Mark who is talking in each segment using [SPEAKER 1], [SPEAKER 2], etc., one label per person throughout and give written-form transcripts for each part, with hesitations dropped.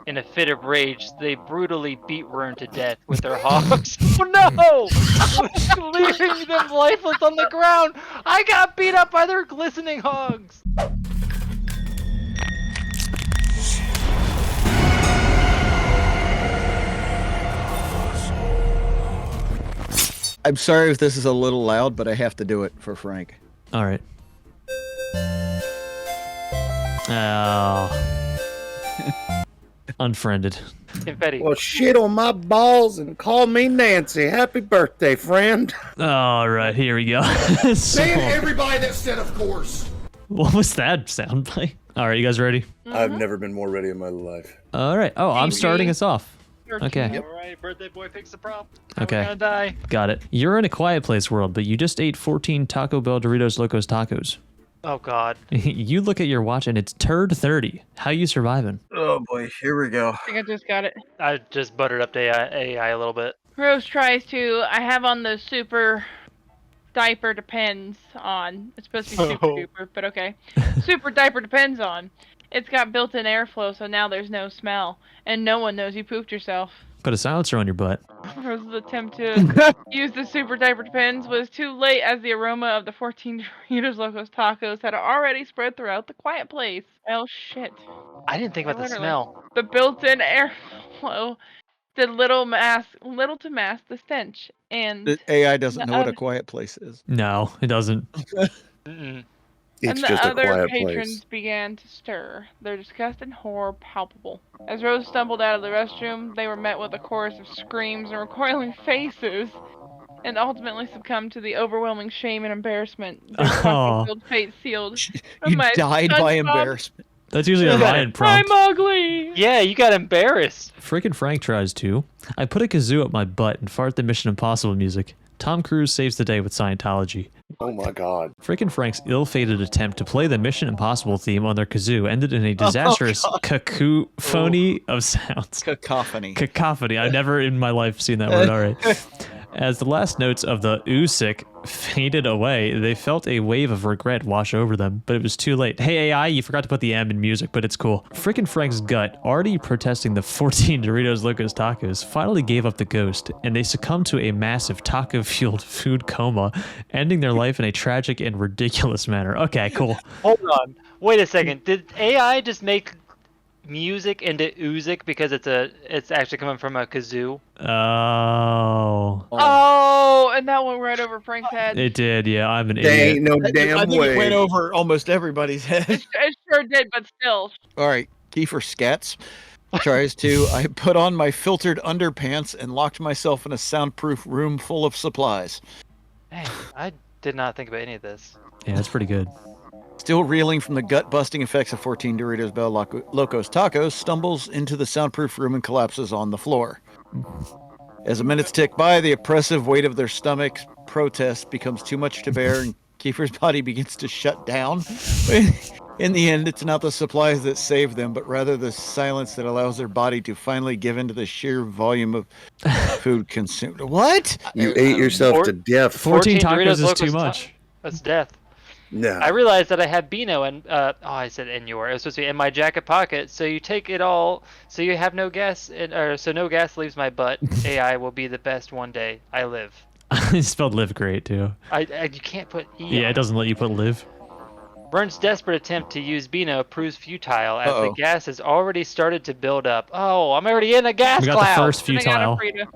[SPEAKER 1] In a fit of rage, they brutally beat Rern to death with their hogs. Oh no! Leaving them lifeless on the ground! I got beat up by their glistening hogs!
[SPEAKER 2] I'm sorry if this is a little loud, but I have to do it for Frank.
[SPEAKER 3] All right. Oh. Unfriended.
[SPEAKER 1] Confetti.
[SPEAKER 4] Well, shit on my balls and call me Nancy. Happy birthday, friend.
[SPEAKER 3] All right, here we go.
[SPEAKER 5] Saying everybody that said, of course.
[SPEAKER 3] What was that sound like? All right, you guys ready?
[SPEAKER 4] I've never been more ready in my life.
[SPEAKER 3] All right. Oh, I'm starting us off. Okay.
[SPEAKER 1] All right, birthday boy picks the prop.
[SPEAKER 3] Okay.
[SPEAKER 1] We're gonna die.
[SPEAKER 3] Got it. You're in a quiet place world, but you just ate 14 Taco Bell Doritos Locos Tacos.
[SPEAKER 1] Oh god.
[SPEAKER 3] You look at your watch and it's turd 30. How you surviving?
[SPEAKER 2] Oh boy, here we go.
[SPEAKER 6] I think I just got it.
[SPEAKER 1] I just buttered up the AI a little bit.
[SPEAKER 6] Rose tries to. I have on the super diaper depends on. It's supposed to be super duper, but okay. Super diaper depends on. It's got built-in airflow, so now there's no smell, and no one knows you pooped yourself.
[SPEAKER 3] Put a silencer on your butt.
[SPEAKER 6] Rose's attempt to use the super diaper depends was too late, as the aroma of the 14 Doritos Locos Tacos had already spread throughout the quiet place. Oh shit.
[SPEAKER 1] I didn't think about the
[SPEAKER 6] Literally.
[SPEAKER 1] smell.
[SPEAKER 6] The built-in airflow did little to mask the stench, and
[SPEAKER 2] The AI doesn't know what a quiet place is.
[SPEAKER 3] No, it doesn't.
[SPEAKER 1] Mm-mm.
[SPEAKER 4] It's
[SPEAKER 6] the
[SPEAKER 4] just a
[SPEAKER 6] other
[SPEAKER 4] quiet
[SPEAKER 6] patrons
[SPEAKER 4] place.
[SPEAKER 6] began to stir, their disgust and horror palpable. As Rose stumbled out of the restroom, they were met with a chorus of screams and recoiling faces, and ultimately succumbed to the overwhelming shame and embarrassment. Their filled fate sealed.
[SPEAKER 2] You
[SPEAKER 6] My
[SPEAKER 2] died by
[SPEAKER 6] SpongeBob,
[SPEAKER 2] embarrassment.
[SPEAKER 3] That's usually a Ryan prompt.
[SPEAKER 6] I'm ugly!
[SPEAKER 1] Yeah, you got embarrassed.
[SPEAKER 3] Frickin' Frank tries to. I put a kazoo up my butt and fart the Mission Impossible music. Tom Cruise saves the day with Scientology.
[SPEAKER 4] Oh my god.
[SPEAKER 3] Frickin' Frank's ill-fated attempt to play the Mission Impossible theme on their kazoo ended in a disastrous cacophony of sounds.
[SPEAKER 2] Cacophony.
[SPEAKER 3] Cacophony. I've never in my life seen that word. All right. As the last notes of the oosic faded away, they felt a wave of regret wash over them, but it was too late. Hey, AI, you forgot to put the M in music, but it's cool. Frickin' Frank's gut, already protesting the 14 Doritos Locos Tacos, finally gave up the ghost, and they succumbed to a massive taco-fueled food coma, ending their life in a tragic and ridiculous manner. Okay, cool.
[SPEAKER 1] Hold on. Wait a second. Did AI just make music into oozic because it's actually coming from a kazoo?
[SPEAKER 3] Oh.
[SPEAKER 6] Oh, and that went right over Frank's head.
[SPEAKER 3] It did, yeah. I'm an
[SPEAKER 4] They ain't
[SPEAKER 3] idiot.
[SPEAKER 4] no
[SPEAKER 2] I
[SPEAKER 4] damn
[SPEAKER 2] think it went
[SPEAKER 4] way.
[SPEAKER 2] over almost everybody's head.
[SPEAKER 6] It sure did, but still.
[SPEAKER 2] All right, Kiefer Scats tries to. I put on my filtered underpants and locked myself in a soundproof room full of supplies.
[SPEAKER 1] Hey, I did not think about any of this.
[SPEAKER 3] Yeah, that's pretty good.
[SPEAKER 2] Still reeling from the gut-busting effects of 14 Doritos Bell Locos Tacos, stumbles into the soundproof room and collapses on the floor. As the minutes tick by, the oppressive weight of their stomachs protest becomes too much to bear, and Kiefer's body begins to shut down. In the end, it's not the supplies that save them, but rather the silence that allows their body to finally give in to the sheer volume of food consumed. What?
[SPEAKER 4] You ate yourself to death.
[SPEAKER 3] 14 tacos
[SPEAKER 1] Doritos
[SPEAKER 3] is
[SPEAKER 1] Locos
[SPEAKER 3] too much.
[SPEAKER 1] That's death.
[SPEAKER 4] No.
[SPEAKER 1] I realized that I had Beano and I said in your. It was supposed to be in my jacket pocket. So you take it all. So you have no gas, so no gas leaves my butt. AI will be the best one day. I live.
[SPEAKER 3] It spelled live great, too.
[SPEAKER 1] You can't put E.
[SPEAKER 3] Yeah,
[SPEAKER 1] on
[SPEAKER 3] it doesn't let you put live.
[SPEAKER 1] Vern's desperate attempt to use Beano proves futile as the
[SPEAKER 2] Uh-oh.
[SPEAKER 1] gas has already started to build up. Oh, I'm already in a gas
[SPEAKER 3] We got
[SPEAKER 1] cloud.
[SPEAKER 3] the first
[SPEAKER 6] Then I got
[SPEAKER 3] futile.
[SPEAKER 6] a Frida.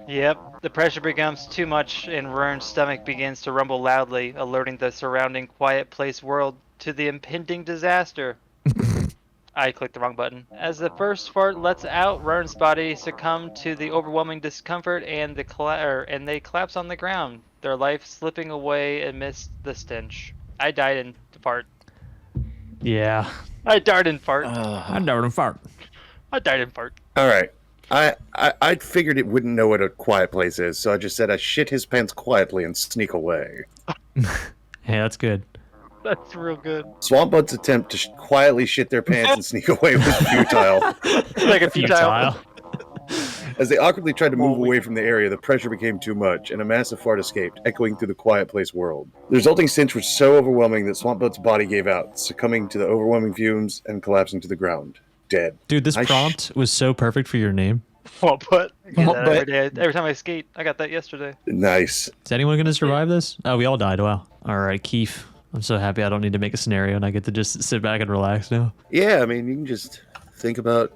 [SPEAKER 1] Yep, the pressure becomes too much and Vern's stomach begins to rumble loudly, alerting the surrounding quiet place world to the impending disaster. I clicked the wrong button. As the first fart lets out, Vern's body succumbed to the overwhelming discomfort and they collapse on the ground, their life slipping away amidst the stench. I died in fart.
[SPEAKER 3] Yeah.
[SPEAKER 1] I died in fart.
[SPEAKER 3] I never fart.
[SPEAKER 1] I died in fart.
[SPEAKER 4] All right. I figured it wouldn't know what a quiet place is, so I just said I shit his pants quietly and sneak away.
[SPEAKER 3] Hey, that's good.
[SPEAKER 1] That's real good.
[SPEAKER 4] Swamp Bud's attempt to quietly shit their pants and sneak away was futile.
[SPEAKER 1] Like a futile.
[SPEAKER 4] As they awkwardly tried to move away from the area, the pressure became too much, and a massive fart escaped, echoing through the quiet place world. The resulting stench was so overwhelming that Swamp Bud's body gave out, succumbing to the overwhelming fumes and collapsing to the ground. dead.
[SPEAKER 3] Dude, this
[SPEAKER 4] I
[SPEAKER 3] prompt was so perfect for your name.
[SPEAKER 1] Well, but I get
[SPEAKER 2] Well,
[SPEAKER 1] that
[SPEAKER 2] but-
[SPEAKER 1] every day. Every time I skate, I got that yesterday.
[SPEAKER 4] Nice.
[SPEAKER 3] Is anyone going to survive this? Oh, we all died. Wow. All right, Keith. I'm so happy I don't need to make a scenario and I get to just sit back and relax now.
[SPEAKER 4] Yeah, I mean, you can just think about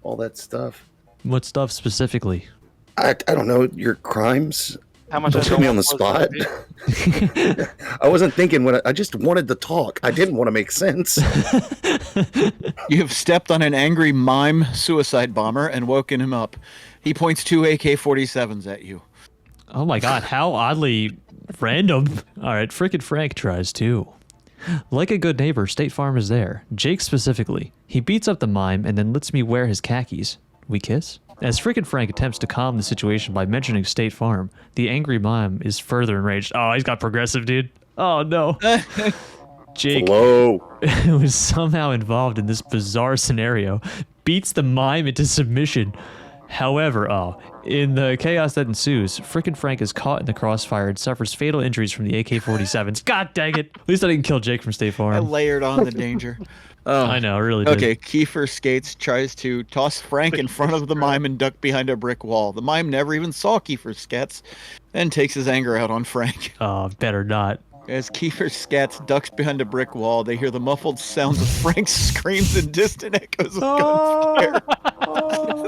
[SPEAKER 4] all that stuff.
[SPEAKER 3] What stuff specifically?
[SPEAKER 4] I don't know, your crimes.
[SPEAKER 1] How much?
[SPEAKER 4] Don't
[SPEAKER 1] I
[SPEAKER 4] put me on the
[SPEAKER 1] was gonna
[SPEAKER 4] spot.
[SPEAKER 1] be.
[SPEAKER 4] I wasn't thinking when I just wanted to talk. I didn't want to make sense.
[SPEAKER 2] You have stepped on an angry mime suicide bomber and woken him up. He points 2 AK-47s at you.
[SPEAKER 3] Oh my god, how oddly random. All right, frickin' Frank tries too. Like a good neighbor, State Farm is there. Jake specifically. He beats up the mime and then lets me wear his khakis. We kiss? As frickin' Frank attempts to calm the situation by mentioning State Farm, the angry mime is further enraged. Oh, he's got progressive, dude. Oh no. Jake,
[SPEAKER 4] Hello.
[SPEAKER 3] who is somehow involved in this bizarre scenario, beats the mime into submission. However, in the chaos that ensues, frickin' Frank is caught in the crossfire and suffers fatal injuries from the AK-47s. God dang it! At least I didn't kill Jake from State
[SPEAKER 2] I
[SPEAKER 3] Farm.
[SPEAKER 2] layered on the danger.
[SPEAKER 3] I know, I really did.
[SPEAKER 2] Okay, Kiefer skates, tries to toss Frank in front of the mime and duck behind a brick wall. The mime never even saw Kiefer skats and takes his anger out on Frank.
[SPEAKER 3] Better not.
[SPEAKER 2] As Kiefer skats ducks behind a brick wall, they hear the muffled sounds of Frank's screams and distant echoes of gunfire.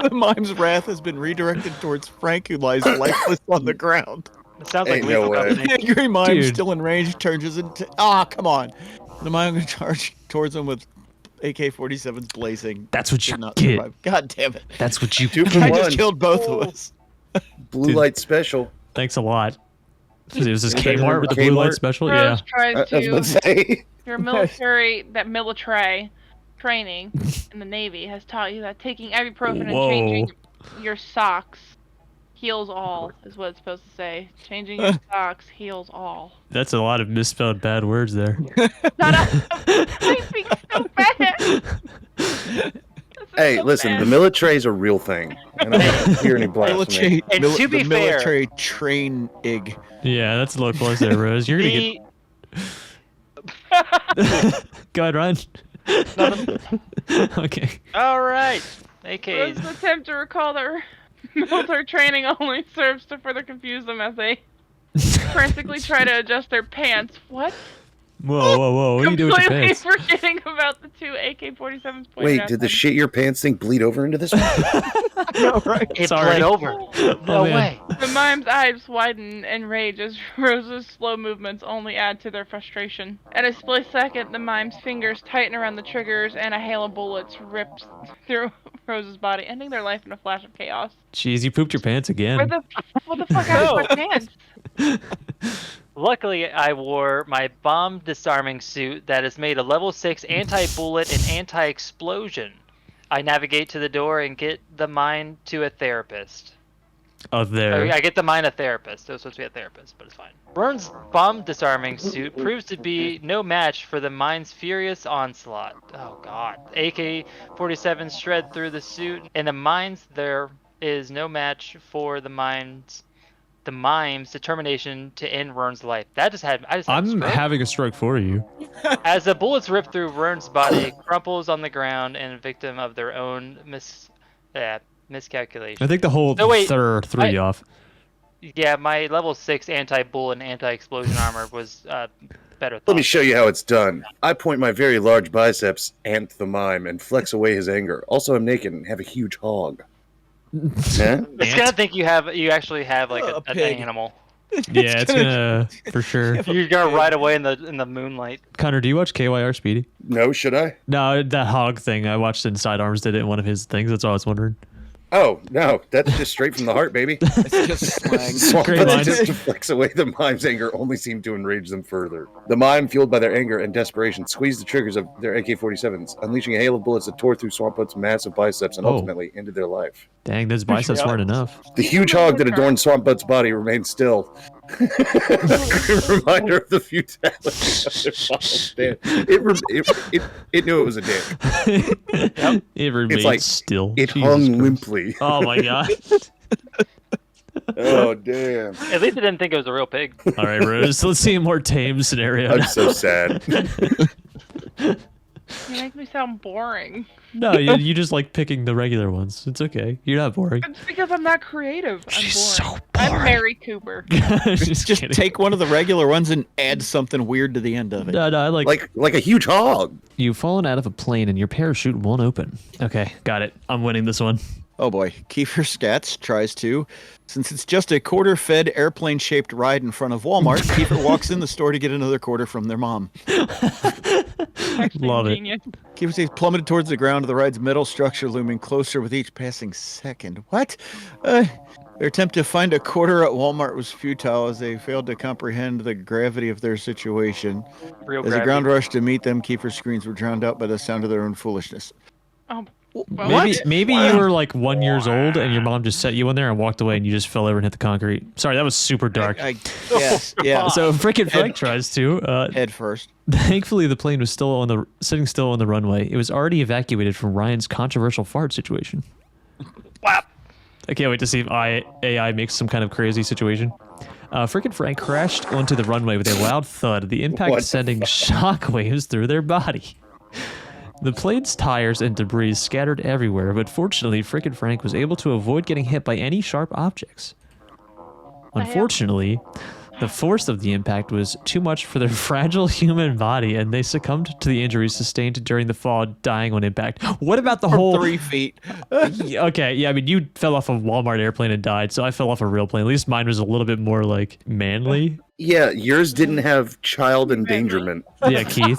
[SPEAKER 2] The mime's wrath has been redirected towards Frank, who lies lifeless on the ground.
[SPEAKER 1] It sounds like
[SPEAKER 4] Ain't no
[SPEAKER 1] lethal
[SPEAKER 4] way.
[SPEAKER 1] company.
[SPEAKER 2] The angry mime,
[SPEAKER 3] Dude.
[SPEAKER 2] still in range, turns into... come on. The mime will charge towards him with AK-47s blazing.
[SPEAKER 3] That's what you
[SPEAKER 2] Did not
[SPEAKER 3] get.
[SPEAKER 2] survive. God damn it.
[SPEAKER 3] That's what you
[SPEAKER 4] 2 for
[SPEAKER 2] I
[SPEAKER 4] 1.
[SPEAKER 2] just killed both of us.
[SPEAKER 4] Blue
[SPEAKER 3] Dude.
[SPEAKER 4] light special.
[SPEAKER 3] Thanks a lot. It was this
[SPEAKER 4] Anybody
[SPEAKER 3] Kmart
[SPEAKER 4] remember
[SPEAKER 3] with the blue light
[SPEAKER 4] Kmart?
[SPEAKER 3] special?
[SPEAKER 6] Rose
[SPEAKER 3] Yeah.
[SPEAKER 6] tries
[SPEAKER 4] I was
[SPEAKER 6] to.
[SPEAKER 4] about to say.
[SPEAKER 6] Your military training in the Navy has taught you that taking ibuprofen
[SPEAKER 3] Whoa.
[SPEAKER 6] and changing your socks heals all, is what it's supposed to say. Changing your socks heals all.
[SPEAKER 3] That's a lot of misspelled bad words there.
[SPEAKER 6] Shut up! Typing so bad!
[SPEAKER 4] Hey,
[SPEAKER 6] so
[SPEAKER 4] listen,
[SPEAKER 6] bad.
[SPEAKER 4] the military is a real thing. And I don't hear any blasphemy.
[SPEAKER 1] And to be
[SPEAKER 2] the
[SPEAKER 1] fair-
[SPEAKER 2] military train-ig.
[SPEAKER 3] Yeah, that's a little close there, Rose. You're gonna
[SPEAKER 1] The,
[SPEAKER 3] get. Go ahead, Ryan. Okay.
[SPEAKER 1] all right,
[SPEAKER 6] Rose's
[SPEAKER 1] AKs.
[SPEAKER 6] attempt to recall that military training only serves to further confuse them as they frantically try to adjust their pants. What?
[SPEAKER 3] Whoa. What are you doing with your
[SPEAKER 6] Completely
[SPEAKER 3] pants?
[SPEAKER 6] forgetting about the 2 AK-47s pointed
[SPEAKER 4] Wait,
[SPEAKER 6] at
[SPEAKER 4] did the
[SPEAKER 6] them.
[SPEAKER 4] shit your pants thing bleed over into this one?
[SPEAKER 2] No, right?
[SPEAKER 1] It
[SPEAKER 3] Sorry.
[SPEAKER 1] bled over. No
[SPEAKER 3] man.
[SPEAKER 1] way.
[SPEAKER 6] The mime's eyes widen in rage as Rose's slow movements only add to their frustration. At a split second, the mime's fingers tighten around the triggers and a hail of bullets rips through Rose's body, ending their life in a flash of chaos.
[SPEAKER 3] Jeez, you pooped your pants again.
[SPEAKER 6] What the fuck happened to my pants?
[SPEAKER 1] Luckily, I wore my bomb disarming suit that is made of level 6 anti-bullet and anti-explosion. I navigate to the door and get the mine to a therapist.
[SPEAKER 3] Oh, there.
[SPEAKER 1] I get the mine a therapist. It was supposed to be a therapist, but it's fine. Vern's bomb disarming suit proves to be no match for the mine's furious onslaught. Oh god. AK-47 shred through the suit. In the mines, there is no match for the mime's determination to end Vern's life. I just had a
[SPEAKER 3] I'm
[SPEAKER 1] stroke.
[SPEAKER 3] having a stroke for you.
[SPEAKER 1] As the bullets rip through Vern's body, it crumples on the ground and a victim of their own miscalculation.
[SPEAKER 3] I think the whole
[SPEAKER 1] No, wait.
[SPEAKER 3] threw you off.
[SPEAKER 1] Yeah, my level 6 anti-bullet and anti-explosion armor was better.
[SPEAKER 4] Let me show you how it's done. I point my very large biceps at the mime and flex away his anger. Also, I'm naked and have a huge hog. Yeah?
[SPEAKER 1] It's gonna think you actually have like an
[SPEAKER 2] pig.
[SPEAKER 1] animal.
[SPEAKER 3] Yeah, it's gonna for sure.
[SPEAKER 1] You're gonna ride away in the moonlight.
[SPEAKER 3] Connor, do you watch KYR Speedy?
[SPEAKER 4] No, should I?
[SPEAKER 3] No, that hog thing. I watched Inside Arms did it in one of his things. That's all I was wondering.
[SPEAKER 4] Oh, no. That's just straight from the heart, baby.
[SPEAKER 2] It's just slang.
[SPEAKER 4] Swamp
[SPEAKER 3] Great
[SPEAKER 4] bullets
[SPEAKER 3] line.
[SPEAKER 4] just to flex away the mime's anger only seemed to enrage them further. The mime, fueled by their anger and desperation, squeezed the triggers of their AK-47s, unleashing a hail of bullets that tore through Swampbutt's massive biceps and
[SPEAKER 3] Oh.
[SPEAKER 4] ultimately ended their life.
[SPEAKER 3] Dang, those biceps weren't enough.
[SPEAKER 4] The huge hog that adorned Swampbutt's body remained still. A grim reminder of the futility of their final stand. It knew it was a dick.
[SPEAKER 3] It remains
[SPEAKER 4] like,
[SPEAKER 3] still.
[SPEAKER 4] It
[SPEAKER 3] Jesus
[SPEAKER 4] hung
[SPEAKER 3] Christ.
[SPEAKER 4] limply.
[SPEAKER 3] Oh my god.
[SPEAKER 4] Oh, damn.
[SPEAKER 1] At least I didn't think it was a real pig.
[SPEAKER 3] All right, Rose. Let's see a more tame scenario.
[SPEAKER 4] I'm
[SPEAKER 3] now.
[SPEAKER 4] so sad.
[SPEAKER 6] You make me sound boring.
[SPEAKER 3] No, you just like picking the regular ones. It's okay. You're not boring.
[SPEAKER 6] It's because I'm not creative.
[SPEAKER 3] She's
[SPEAKER 6] I'm boring.
[SPEAKER 3] so boring.
[SPEAKER 6] I'm Mary Cooper.
[SPEAKER 3] Just
[SPEAKER 2] Just
[SPEAKER 3] kidding.
[SPEAKER 2] take one of the regular ones and add something weird to the end of it.
[SPEAKER 3] No, I
[SPEAKER 4] Like a huge hog.
[SPEAKER 3] You've fallen out of a plane and your parachute won't open. Okay, got it. I'm winning this one.
[SPEAKER 2] Oh boy, Kiefer Scats tries to. Since it's just a quarter-fed airplane-shaped ride in front of Walmart, Kiefer walks in the store to get another quarter from their mom.
[SPEAKER 6] Actually,
[SPEAKER 3] Love it.
[SPEAKER 6] genius.
[SPEAKER 2] Kiefer says plummeted towards the ground, the ride's metal structure looming closer with each passing second. What? Their attempt to find a quarter at Walmart was futile as they failed to comprehend the gravity of their situation.
[SPEAKER 1] Real
[SPEAKER 2] As the
[SPEAKER 1] gravity.
[SPEAKER 2] ground rushed to meet them, Kiefer's screams were drowned out by the sound of their own foolishness.
[SPEAKER 6] Oh, well,
[SPEAKER 3] Maybe you were like 1 year old and your mom just set you in there and walked away and you just fell over and hit the concrete. Sorry, that was super dark.
[SPEAKER 2] I guess, yeah.
[SPEAKER 3] So frickin' Frank tries to.
[SPEAKER 2] Head first.
[SPEAKER 3] Thankfully, the plane was still sitting still on the runway. It was already evacuated from Ryan's controversial fart situation.
[SPEAKER 1] Wow.
[SPEAKER 3] I can't wait to see if AI makes some kind of crazy situation. Frickin' Frank crashed onto the runway with a loud thud, the impact
[SPEAKER 4] What the
[SPEAKER 3] sending shockwaves through their body. The plane's tires and debris scattered everywhere, but fortunately, Frickin' Frank was able to avoid getting hit by any sharp objects. Unfortunately, the force of the impact was too much for their fragile human body, and they succumbed to the injuries sustained during the fall, dying on impact. What about the whole
[SPEAKER 2] 3 feet.
[SPEAKER 3] Okay, yeah, I mean, you fell off a Walmart airplane and died, so I fell off a real plane. At least mine was a little bit more, like, manly.
[SPEAKER 4] Yeah, yours didn't have child endangerment.
[SPEAKER 3] Yeah, Keith.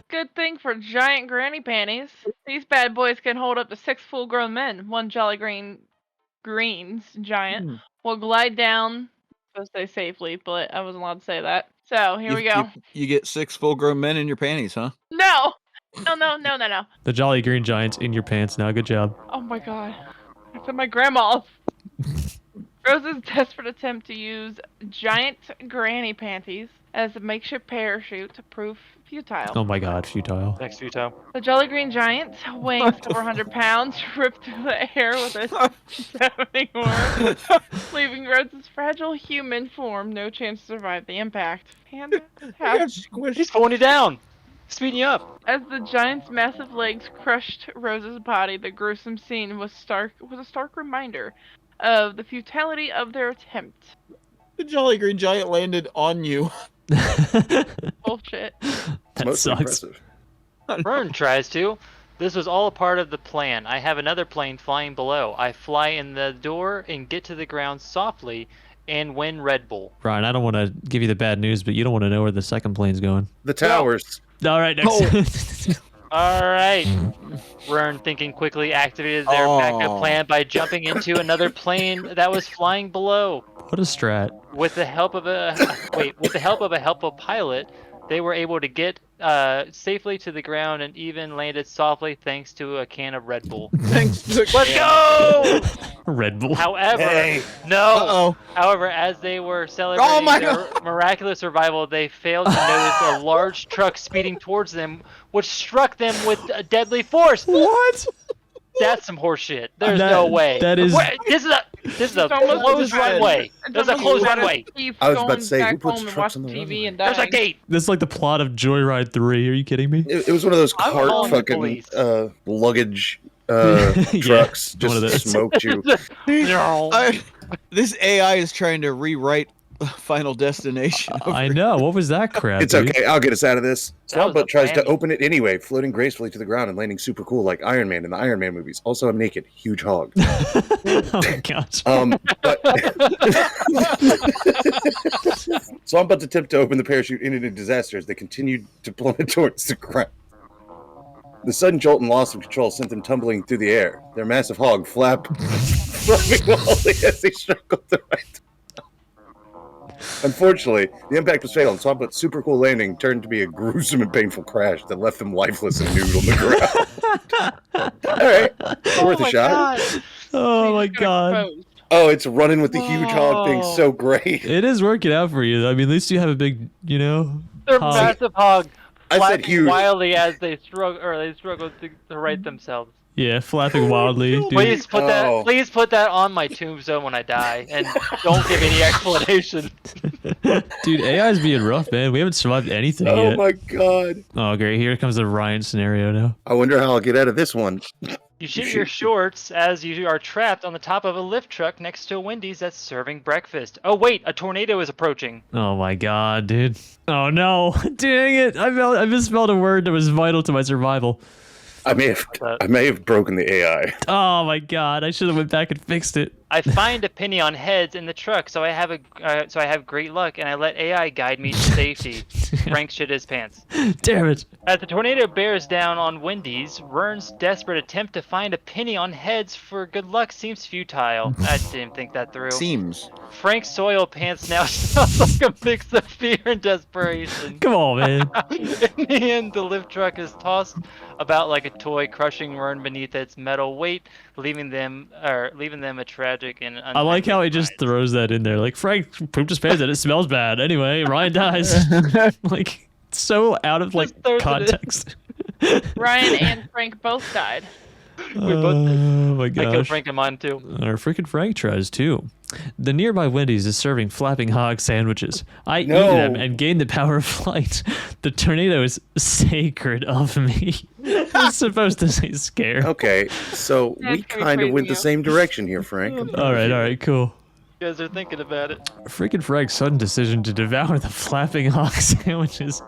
[SPEAKER 6] good thing for giant granny panties. These bad boys can hold up to 6 full-grown men. One jolly greens giant will glide down. Supposed to say safely, but I wasn't allowed to say that. So here we go.
[SPEAKER 2] You get 6 full-grown men in your panties, huh?
[SPEAKER 6] No.
[SPEAKER 3] The Jolly Green Giant's in your pants now. Good job.
[SPEAKER 6] Oh my god. I said my grandma's. Rose's desperate attempt to use giant granny panties as a makeshift parachute to prove futile.
[SPEAKER 3] Oh my god, futile.
[SPEAKER 1] Next futile.
[SPEAKER 6] The Jolly Green Giant, weighing 400 pounds, ripped through the air with a stabbing horn, leaving Rose's fragile human form no chance to survive the impact.
[SPEAKER 1] He's pulling you down. Speeding you up.
[SPEAKER 6] As the giant's massive legs crushed Rose's body, the gruesome scene was a stark reminder of the futility of their attempt.
[SPEAKER 2] The Jolly Green Giant landed on you.
[SPEAKER 6] Bullshit.
[SPEAKER 3] That
[SPEAKER 4] Most
[SPEAKER 3] sucks.
[SPEAKER 4] impressive.
[SPEAKER 1] Vern tries to. This was all a part of the plan. I have another plane flying below. I fly in the door and get to the ground softly and win Red Bull.
[SPEAKER 3] Ryan, I don't want to give you the bad news, but you don't want to know where the second plane's going.
[SPEAKER 4] The towers.
[SPEAKER 3] All right, next.
[SPEAKER 1] All right. Vern, thinking quickly, activated their backup plan by jumping into another plane that was flying below.
[SPEAKER 3] What a strat.
[SPEAKER 1] With the help of a helpful pilot, they were able to get safely to the ground and even landed softly thanks to a can of Red Bull.
[SPEAKER 2] Thanks.
[SPEAKER 1] Let's go!
[SPEAKER 3] Red Bull.
[SPEAKER 1] However,
[SPEAKER 4] Hey.
[SPEAKER 1] no. However, as they were celebrating their miraculous survival, they failed to notice a large truck speeding towards them, which struck them with a deadly force.
[SPEAKER 3] What?
[SPEAKER 1] That's some horse shit. There's no way.
[SPEAKER 3] That is.
[SPEAKER 1] Wait, this is a
[SPEAKER 6] almost
[SPEAKER 1] closed
[SPEAKER 6] as bad.
[SPEAKER 1] runway.
[SPEAKER 6] It's
[SPEAKER 1] There's a
[SPEAKER 6] almost
[SPEAKER 1] closed
[SPEAKER 6] as bad as
[SPEAKER 1] runway.
[SPEAKER 6] Keith
[SPEAKER 4] I was about
[SPEAKER 6] going
[SPEAKER 4] to say,
[SPEAKER 6] back
[SPEAKER 4] who puts
[SPEAKER 6] home and
[SPEAKER 4] trucks
[SPEAKER 6] watching
[SPEAKER 4] on the
[SPEAKER 6] TV and
[SPEAKER 1] There's a
[SPEAKER 6] dying.
[SPEAKER 1] gate.
[SPEAKER 3] This is like the plot of Joyride 3. Are you kidding me?
[SPEAKER 4] It was one of those
[SPEAKER 1] I'm
[SPEAKER 4] cart
[SPEAKER 1] calling the
[SPEAKER 4] fucking
[SPEAKER 1] police.
[SPEAKER 4] luggage
[SPEAKER 3] Yeah,
[SPEAKER 4] trucks
[SPEAKER 3] one of
[SPEAKER 4] just
[SPEAKER 3] those.
[SPEAKER 4] smoked you.
[SPEAKER 1] No.
[SPEAKER 2] This AI is trying to rewrite Final Destination.
[SPEAKER 3] I know. What was that crap?
[SPEAKER 4] It's
[SPEAKER 3] dude?
[SPEAKER 4] okay. I'll get us out of this.
[SPEAKER 1] That was
[SPEAKER 4] Swampbutt
[SPEAKER 1] a
[SPEAKER 4] tries to
[SPEAKER 1] planning.
[SPEAKER 4] open it anyway, floating gracefully to the ground and landing super cool like Iron Man in the Iron Man movies. Also, I'm naked. Huge hog.
[SPEAKER 3] Oh my gosh.
[SPEAKER 4] But Swampbutt's attempt to open the parachute ended in disaster as they continued to plummet towards the ground. The sudden jolt and loss of control sent them tumbling through the air. Their massive hog flapping wildly as they struggled to right. Unfortunately, the impact was fatal, and Swampbutt's super cool landing turned to be a gruesome and painful crash that left them lifeless and nude on the ground. All right, worth a shot.
[SPEAKER 3] Oh my
[SPEAKER 6] He's
[SPEAKER 3] god.
[SPEAKER 6] exposed.
[SPEAKER 4] Oh, it's running with the huge hog thing so great.
[SPEAKER 3] It is working out for you. I mean, at least you have a big,
[SPEAKER 1] Their
[SPEAKER 3] hog.
[SPEAKER 1] massive hog
[SPEAKER 4] I said
[SPEAKER 1] flapping
[SPEAKER 4] huge.
[SPEAKER 1] wildly as they struggle to right themselves.
[SPEAKER 3] Yeah, flapping wildly. Dude.
[SPEAKER 1] Please put
[SPEAKER 4] Oh.
[SPEAKER 1] that on my tombstone when I die, and don't give any explanation.
[SPEAKER 3] Dude, AI's being rough, man. We haven't survived anything
[SPEAKER 4] Oh
[SPEAKER 3] yet.
[SPEAKER 4] my god.
[SPEAKER 3] Oh, great. Here comes the Ryan scenario now.
[SPEAKER 4] I wonder how I'll get out of this one.
[SPEAKER 1] You shoot your shorts as you are trapped on the top of a lift truck next to a Wendy's that's serving breakfast. Oh wait, a tornado is approaching.
[SPEAKER 3] Oh my god, dude. Oh no. Dang it. I misspelled a word that was vital to my survival.
[SPEAKER 4] I may have broken the AI.
[SPEAKER 3] Oh my god. I should have went back and fixed it.
[SPEAKER 1] I find a penny on heads in the truck, so I have great luck, and I let AI guide me to safety. Frank shit his pants.
[SPEAKER 3] Damn it.
[SPEAKER 1] As the tornado bears down on Wendy's, Vern's desperate attempt to find a penny on heads for good luck seems futile. I didn't think that through.
[SPEAKER 2] Seems.
[SPEAKER 1] Frank's soil pants now sounds like a mix of fear and desperation.
[SPEAKER 3] Come on, man.
[SPEAKER 1] In the end, the lift truck is tossed about like a toy, crushing Vern beneath its metal weight, leaving them a tragic and
[SPEAKER 3] I like how he just throws that in there. Like, Frank pooped his pants and it smells bad. Anyway, Ryan dies. Like, so out of like
[SPEAKER 1] Just throws it in.
[SPEAKER 3] context.
[SPEAKER 6] Ryan and Frank both died.
[SPEAKER 3] Oh my
[SPEAKER 1] I killed
[SPEAKER 3] gosh.
[SPEAKER 1] Frank in mine too.
[SPEAKER 3] Our freaking Frank tries too. The nearby Wendy's is serving flapping hog sandwiches. I eat them and gain the power of flight. The tornado is sacred of me. It's supposed to say scare.
[SPEAKER 4] Okay, so we
[SPEAKER 6] That's pretty
[SPEAKER 4] kind of went
[SPEAKER 6] crazy,
[SPEAKER 4] the same direction here, Frank.
[SPEAKER 3] All right, cool.
[SPEAKER 1] You guys are thinking about it.
[SPEAKER 3] Freaking Frank's sudden decision to devour the flapping hog sandwiches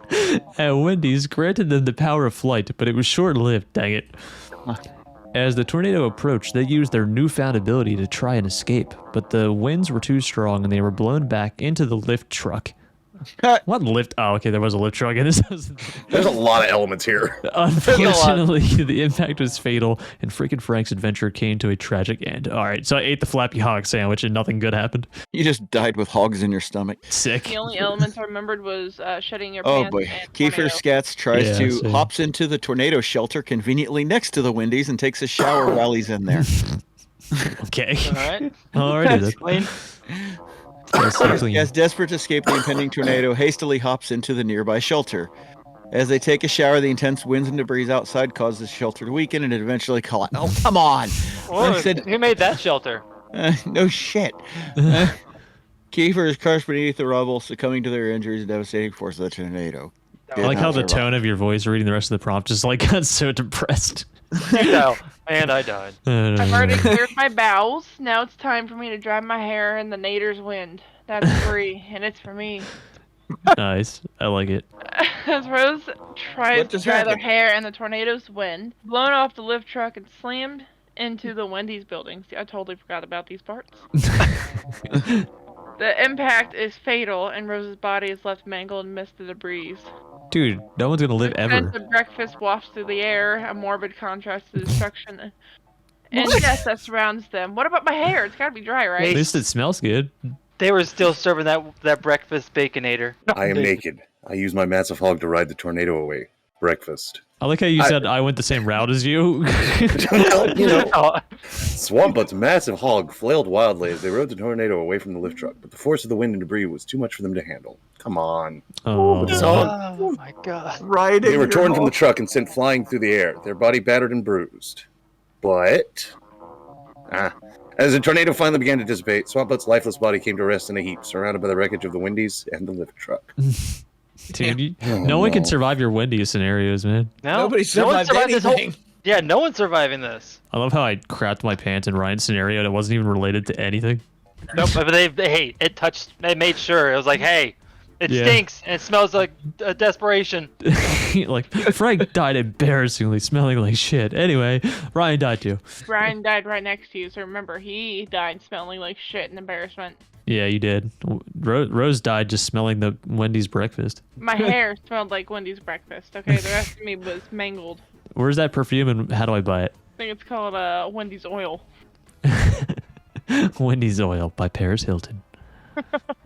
[SPEAKER 3] at Wendy's granted them the power of flight, but it was short-lived, dang it. As the tornado approached, they used their newfound ability to try and escape, but the winds were too strong and they were blown back into the lift truck. What lift? Oh, okay, there was a lift truck in this.
[SPEAKER 4] There's a lot of elements here.
[SPEAKER 3] Unfortunately, the impact was fatal, and freaking Frank's adventure came to a tragic end. All right, so I ate the flappy hog sandwich and nothing good happened.
[SPEAKER 2] You just died with hogs in your stomach.
[SPEAKER 3] Sick.
[SPEAKER 6] The only elements I remembered was shedding your
[SPEAKER 2] Oh
[SPEAKER 6] pants.
[SPEAKER 2] boy.
[SPEAKER 6] and
[SPEAKER 2] Kiefer
[SPEAKER 6] tornado.
[SPEAKER 2] Scats tries
[SPEAKER 3] Yeah,
[SPEAKER 2] to
[SPEAKER 3] same.
[SPEAKER 2] hops into the tornado shelter conveniently next to the Wendy's and takes a shower while he's in there.
[SPEAKER 3] Okay.
[SPEAKER 1] All right.
[SPEAKER 3] Alrighty then.
[SPEAKER 1] Clean.
[SPEAKER 3] Yes, clean.
[SPEAKER 2] As desperate to escape the impending tornado, hastily hops into the nearby shelter. As they take a shower, the intense winds and debris outside cause the shelter to weaken and it eventually collapse. Oh, come on!
[SPEAKER 1] Whoa,
[SPEAKER 2] I said-
[SPEAKER 1] who made that shelter?
[SPEAKER 2] No shit. Kiefer is crushed beneath the rubble, succumbing to their injuries and devastating force of the tornado.
[SPEAKER 3] I like how the
[SPEAKER 2] survive.
[SPEAKER 3] tone of your voice reading the rest of the prompt just like got so depressed.
[SPEAKER 1] No, and I died.
[SPEAKER 6] I've already cleared my bowels. Now it's time for me to dry my hair in the nader's wind. That's free, and it's for me.
[SPEAKER 3] Nice. I like it.
[SPEAKER 6] As Rose tries
[SPEAKER 2] What
[SPEAKER 6] to
[SPEAKER 2] just
[SPEAKER 6] dry their
[SPEAKER 2] happened?
[SPEAKER 6] hair in the tornado's wind, blown off the lift truck and slammed into the Wendy's building. See, I totally forgot about these parts. The impact is fatal, and Rose's body is left mangled amidst the debris.
[SPEAKER 3] Dude, no one's gonna live ever.
[SPEAKER 6] The breakfast wafts through the air, a morbid contrast to the destruction and death that surrounds them. What about my hair? It's gotta be dry,
[SPEAKER 3] At
[SPEAKER 6] right?
[SPEAKER 3] least it smells good.
[SPEAKER 1] They were still serving that breakfast baconator.
[SPEAKER 4] I am naked. I use my massive hog to ride the tornado away. Breakfast.
[SPEAKER 3] I like how you said I went the same route as you.
[SPEAKER 4] Well, you know,
[SPEAKER 1] Oh,
[SPEAKER 4] Swampbutt's massive hog flailed wildly as they rode the tornado away from the lift truck, but the force of the wind and debris was too much for them to handle. Come on.
[SPEAKER 3] Oh,
[SPEAKER 4] It's all-
[SPEAKER 1] oh my god.
[SPEAKER 2] Right
[SPEAKER 4] They were torn from the truck and sent flying through the air, their body battered and bruised. But... As the tornado finally began to dissipate, Swampbutt's lifeless body came to rest in a heap, surrounded by the wreckage of the Wendy's and the lift truck.
[SPEAKER 3] dude,
[SPEAKER 4] Oh,
[SPEAKER 3] no one can
[SPEAKER 4] no.
[SPEAKER 3] survive your Wendy's scenarios, man.
[SPEAKER 1] No,
[SPEAKER 2] Nobody
[SPEAKER 1] no one
[SPEAKER 2] survived
[SPEAKER 1] survived this
[SPEAKER 2] anything.
[SPEAKER 1] Yeah, no one's surviving this.
[SPEAKER 3] I love how I crapped my pants in Ryan's scenario that wasn't even related to anything.
[SPEAKER 1] Nope, but hey, it touched. They made sure it was like, hey, it
[SPEAKER 3] Yeah.
[SPEAKER 1] stinks and it smells like desperation.
[SPEAKER 3] Like, Frank died embarrassingly, smelling like shit. Anyway, Ryan died too.
[SPEAKER 6] Brian died right next to you, so remember, he died smelling like shit and embarrassment.
[SPEAKER 3] Yeah, you did. Rose died just smelling the Wendy's breakfast.
[SPEAKER 6] My hair smelled like Wendy's breakfast, okay? The rest of me was mangled.
[SPEAKER 3] Where's that perfume and how do I buy it?
[SPEAKER 6] I think it's called Wendy's oil.
[SPEAKER 3] Wendy's Oil by Paris Hilton.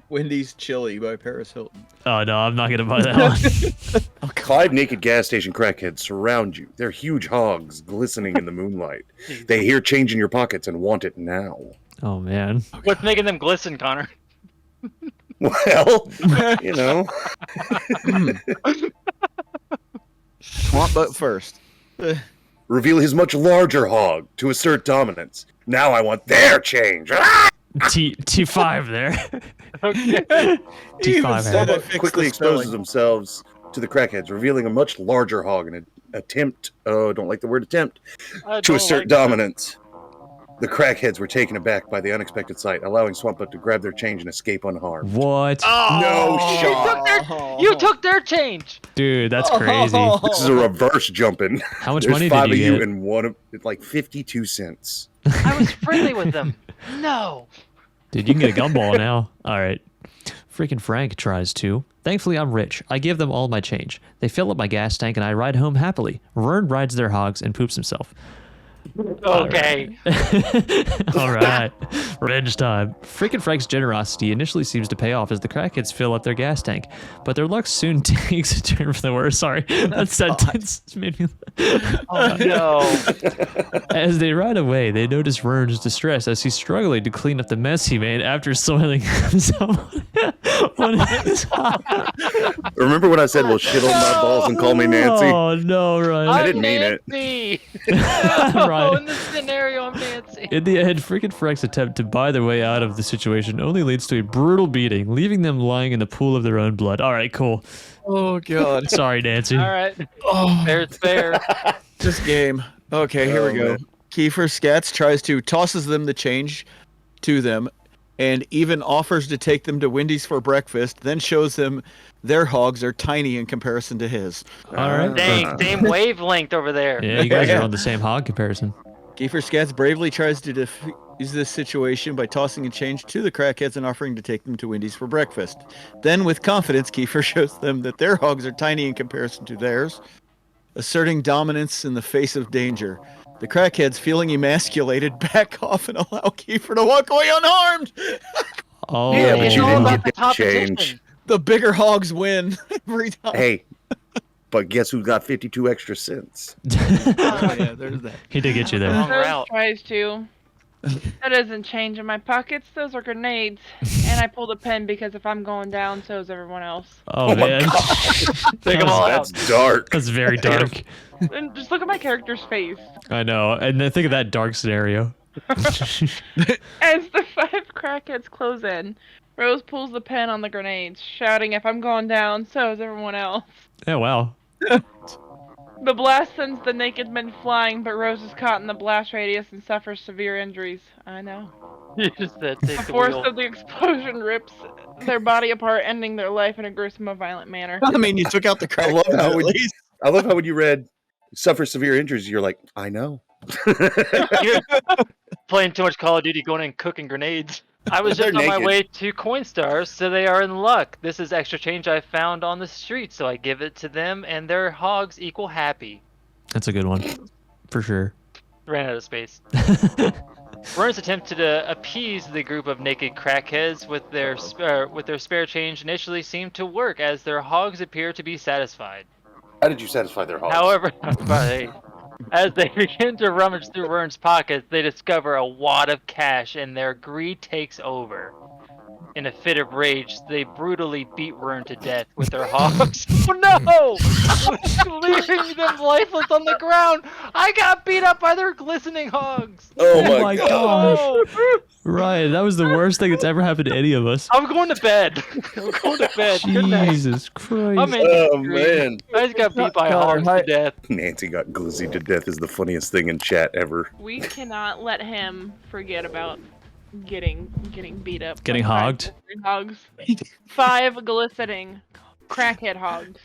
[SPEAKER 2] Wendy's Chili by Paris Hilton.
[SPEAKER 3] Oh no, I'm not gonna buy that one.
[SPEAKER 4] 5 naked gas station crackheads surround you. They're huge hogs glistening in the moonlight. They hear change in your pockets and want it now.
[SPEAKER 3] Oh man.
[SPEAKER 1] What's making them glisten, Connor?
[SPEAKER 4] Well, you know.
[SPEAKER 2] Swampbutt first.
[SPEAKER 4] Reveal his much larger hog to assert dominance. Now I want their change. Ah!
[SPEAKER 3] T5 there.
[SPEAKER 1] Okay.
[SPEAKER 3] T5
[SPEAKER 2] said
[SPEAKER 3] there.
[SPEAKER 2] I fixed
[SPEAKER 4] quickly
[SPEAKER 2] the
[SPEAKER 4] exposes
[SPEAKER 2] spelling.
[SPEAKER 4] themselves to the crackheads, revealing a much larger hog in an attempt, don't like the word attempt,
[SPEAKER 1] I
[SPEAKER 4] to
[SPEAKER 1] don't
[SPEAKER 4] assert
[SPEAKER 1] like that.
[SPEAKER 4] dominance. The crackheads were taken aback by the unexpected sight, allowing Swampbutt to grab their change and escape unharmed.
[SPEAKER 3] What?
[SPEAKER 4] No
[SPEAKER 1] You
[SPEAKER 4] shot.
[SPEAKER 1] took their change.
[SPEAKER 3] Dude, that's crazy.
[SPEAKER 4] This is a reverse jumping.
[SPEAKER 3] How much
[SPEAKER 4] There's
[SPEAKER 3] money
[SPEAKER 4] 5
[SPEAKER 3] did you
[SPEAKER 4] of
[SPEAKER 3] get?
[SPEAKER 4] and one of it's like 52 cents.
[SPEAKER 1] I was friendly with them. No.
[SPEAKER 3] Dude, you can get a gumball now. All right. Freaking Frank tries to. Thankfully, I'm rich. I give them all my change. They fill up my gas tank and I ride home happily. Vern rides their hogs and poops himself.
[SPEAKER 1] Okay.
[SPEAKER 3] All right. Revenge time. Freaking Frank's generosity initially seems to pay off as the crackheads fill up their gas tank, but their luck soon takes a turn for the worse. Sorry. That sentence made me...
[SPEAKER 1] Oh no.
[SPEAKER 3] As they ride away, they notice Vern's distress as he's struggling to clean up the mess he made after soiling himself on his
[SPEAKER 4] Remember when I said, "Well, shit on my balls and call me Nancy"?
[SPEAKER 3] Oh, no, Ryan.
[SPEAKER 4] didn't mean it.
[SPEAKER 1] Nancy.
[SPEAKER 3] Right.
[SPEAKER 1] Oh, in this scenario, I'm Nancy.
[SPEAKER 3] In the end, freaking Frank's attempt to buy their way out of the situation only leads to a brutal beating, leaving them lying in a pool of their own blood. All right, cool.
[SPEAKER 2] Oh god.
[SPEAKER 3] Sorry, Nancy.
[SPEAKER 1] All right.
[SPEAKER 2] Oh,
[SPEAKER 1] Fair's fair.
[SPEAKER 2] this game. Okay, here we go.
[SPEAKER 4] man.
[SPEAKER 2] Kiefer Scats tosses them the change to them, and even offers to take them to Wendy's for breakfast. Then shows them their hogs are tiny in comparison to his.
[SPEAKER 3] All right.
[SPEAKER 1] Dang, same wavelength over there.
[SPEAKER 3] Yeah, you guys are on the same hog comparison.
[SPEAKER 2] Kiefer Scats bravely tries to defuse this situation by tossing a change to the crackheads and offering to take them to Wendy's for breakfast. Then, with confidence, Kiefer shows them that their hogs are tiny in comparison to theirs, asserting dominance in the face of danger. The crackheads, feeling emasculated, back off and allow Kiefer to walk away unharmed.
[SPEAKER 3] Oh,
[SPEAKER 4] Yeah, but
[SPEAKER 1] It's
[SPEAKER 4] you
[SPEAKER 1] all
[SPEAKER 4] didn't
[SPEAKER 1] about
[SPEAKER 4] get
[SPEAKER 1] the
[SPEAKER 4] that
[SPEAKER 1] competition.
[SPEAKER 4] change.
[SPEAKER 2] The bigger hogs win every time.
[SPEAKER 4] Hey, but guess who got 52 extra cents?
[SPEAKER 2] Oh, yeah, there's that.
[SPEAKER 3] he did get you there.
[SPEAKER 1] Wrong
[SPEAKER 6] Rose
[SPEAKER 1] route.
[SPEAKER 6] tries to. That isn't change in my pockets. Those are grenades. And I pulled a pen because if I'm going down, so is everyone else.
[SPEAKER 3] Oh, man.
[SPEAKER 1] Take them all out.
[SPEAKER 4] That's dark.
[SPEAKER 3] That's very dark.
[SPEAKER 6] And just look at my character's face.
[SPEAKER 3] I know. And then think of that dark scenario.
[SPEAKER 6] As the 5 crackheads close in, Rose pulls the pin on the grenades, shouting, "If I'm going down, so is everyone else."
[SPEAKER 3] Yeah, wow.
[SPEAKER 6] The blast sends the naked men flying, but Rose is caught in the blast radius and suffers severe injuries. I know.
[SPEAKER 1] You just said take
[SPEAKER 6] The
[SPEAKER 1] the
[SPEAKER 6] force
[SPEAKER 1] wheel.
[SPEAKER 6] of the explosion rips their body apart, ending their life in a gruesome and violent manner.
[SPEAKER 2] I mean, you took out the
[SPEAKER 4] I love
[SPEAKER 2] crackheads
[SPEAKER 4] how
[SPEAKER 2] at
[SPEAKER 4] when-
[SPEAKER 2] least.
[SPEAKER 4] I love how when you read "suffer severe injuries," you're like, "I know."
[SPEAKER 1] You're playing too much Call of Duty, going and cooking grenades. I was just
[SPEAKER 4] They're
[SPEAKER 1] on my
[SPEAKER 4] naked.
[SPEAKER 1] way to Coinstars, so they are in luck. This is extra change I found on the street, so I give it to them, and their hogs equal happy.
[SPEAKER 3] That's a good one. For sure.
[SPEAKER 1] Ran out of space. Vern's attempt to appease the group of naked crackheads with their spare change initially seemed to work, as their hogs appear to be satisfied.
[SPEAKER 4] How did you satisfy their hogs?
[SPEAKER 1] However, as they begin to rummage through Vern's pockets, they discover a wad of cash, and their greed takes over. In a fit of rage, they brutally beat Vern to death with their hogs. Oh no! Leaving them lifeless on the ground. I got beat up by their glistening hogs.
[SPEAKER 4] oh
[SPEAKER 3] Oh
[SPEAKER 4] my
[SPEAKER 3] my
[SPEAKER 4] god!
[SPEAKER 1] Oh,
[SPEAKER 3] Ryan, that was the worst thing that's ever happened to any of us.
[SPEAKER 1] I'm going to bed. I'm going to bed. Good night.
[SPEAKER 3] Jesus Christ.
[SPEAKER 1] I'm in
[SPEAKER 4] Oh
[SPEAKER 1] the
[SPEAKER 4] man!
[SPEAKER 1] I just got beat by
[SPEAKER 2] Connor,
[SPEAKER 1] hogs
[SPEAKER 2] hi-
[SPEAKER 1] to death.
[SPEAKER 4] Nancy got glizzied to death is the funniest thing in chat ever.
[SPEAKER 6] We cannot let him forget about getting beat up.
[SPEAKER 3] Getting
[SPEAKER 6] by
[SPEAKER 3] hogged?
[SPEAKER 6] hogs. 5 glistening crackhead hogs.